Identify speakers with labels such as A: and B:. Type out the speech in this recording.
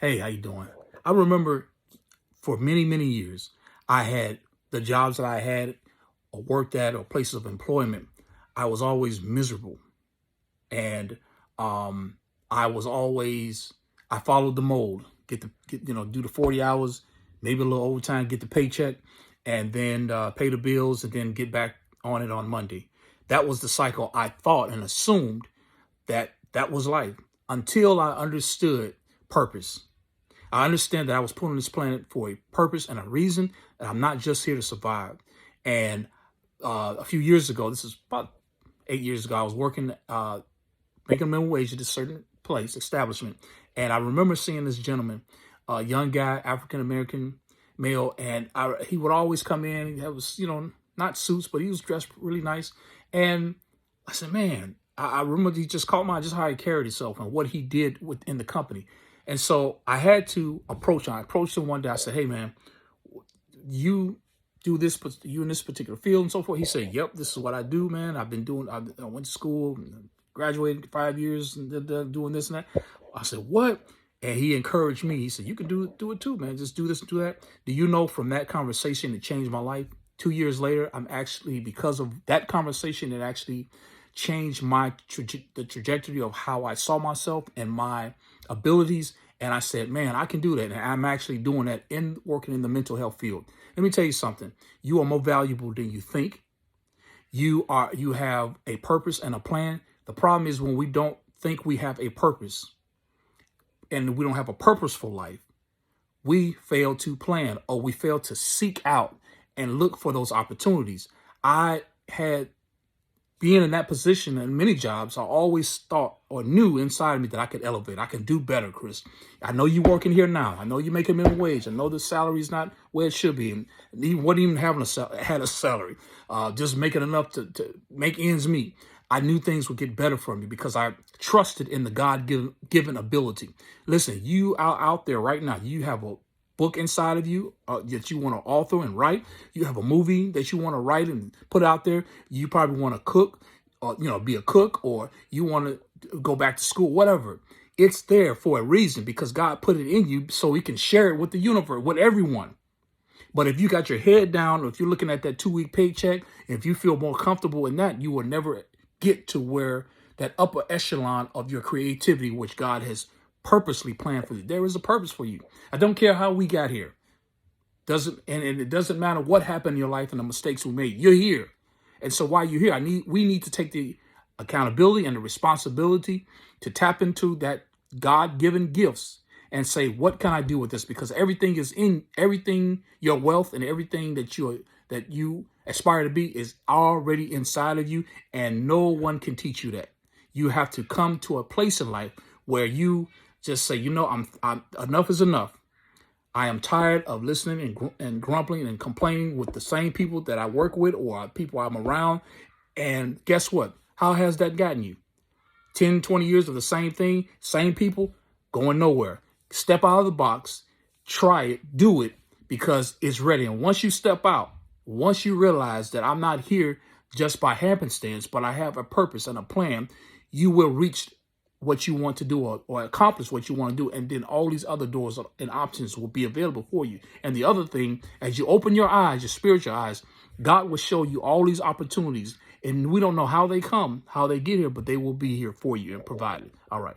A: Hey, how you doing? I remember for many, many years, I had the jobs that I had or worked at or places of employment. I was always miserable. And um, I was always, I followed the mold, do the 40 hours, maybe a little overtime, get the paycheck, and then pay the bills and then get back on it on Monday. That was the cycle I thought and assumed that was life until I understood purpose. I understand that I was put on this planet for a purpose and a reason, and I'm not just here to survive. And a few years ago, this is about 8 years ago, I was working, making minimum wage at a certain place, establishment. And I remember seeing this gentleman, a young guy, African-American male, and he would always come in. He was, not suits, but he was dressed really nice. And I said, man, I remember he just caught my just how he carried himself and what he did within the company. And so I had to approach him. I approached him one day. I said, hey, man, you do this, but you in this particular field and so forth. He said, yep, this is what I do, man. I went to school, graduated 5 years and doing this and that. I said, what? And he encouraged me. He said, you can do it too, man. Just do this and do that. Do you know from that conversation, it changed my life? 2 years later, I'm actually, because of that conversation, it actually changed the trajectory of how I saw myself and my abilities. And I said, man, I can do that. And I'm actually doing that working in the mental health field. Let me tell you something. You are more valuable than you think. You have a purpose and a plan. The problem is when we don't think we have a purpose and we don't have a purposeful life, we fail to plan or we fail to seek out and look for those opportunities. I had being in that position in many jobs, I always thought or knew inside of me that I could elevate. I can do better, Chris. I know you're working here now. I know you're making minimum wage. I know the salary's not where it should be. And you wasn't even having a salary, just making enough to make ends meet. I knew things would get better for me because I trusted in the God-given ability. Listen, you out there right now, you have a book inside of you that you want to author and write. You have a movie that you want to write and put out there. You probably want to cook or, be a cook, or you want to go back to school, whatever. It's there for a reason because God put it in you so he can share it with the universe, with everyone. But if you got your head down, or if you're looking at that 2-week paycheck, if you feel more comfortable in that, you will never get to where that upper echelon of your creativity, which God has purposely planned for you. There is a purpose for you. I don't care how we got here. And it doesn't matter what happened in your life and the mistakes we made. You're here. And so while you're here, we need to take the accountability and the responsibility to tap into that God-given gifts and say, what can I do with this? Because everything is your wealth and everything that you aspire to be is already inside of you, and no one can teach you that. You have to come to a place in life where you just say, I'm enough is enough. I am tired of listening and grumbling and complaining with the same people that I work with or people I'm around. And guess what? How has that gotten you? 10, 20 years of the same thing, same people, going nowhere. Step out of the box, try it, do it, because it's ready. And once you step out, once you realize that I'm not here just by happenstance, but I have a purpose and a plan, you will reach what you want to do or accomplish what you want to do. And then all these other doors and options will be available for you. And the other thing, as you open your eyes, your spiritual eyes, God will show you all these opportunities. And we don't know how they come, how they get here, but they will be here for you and provided. All right.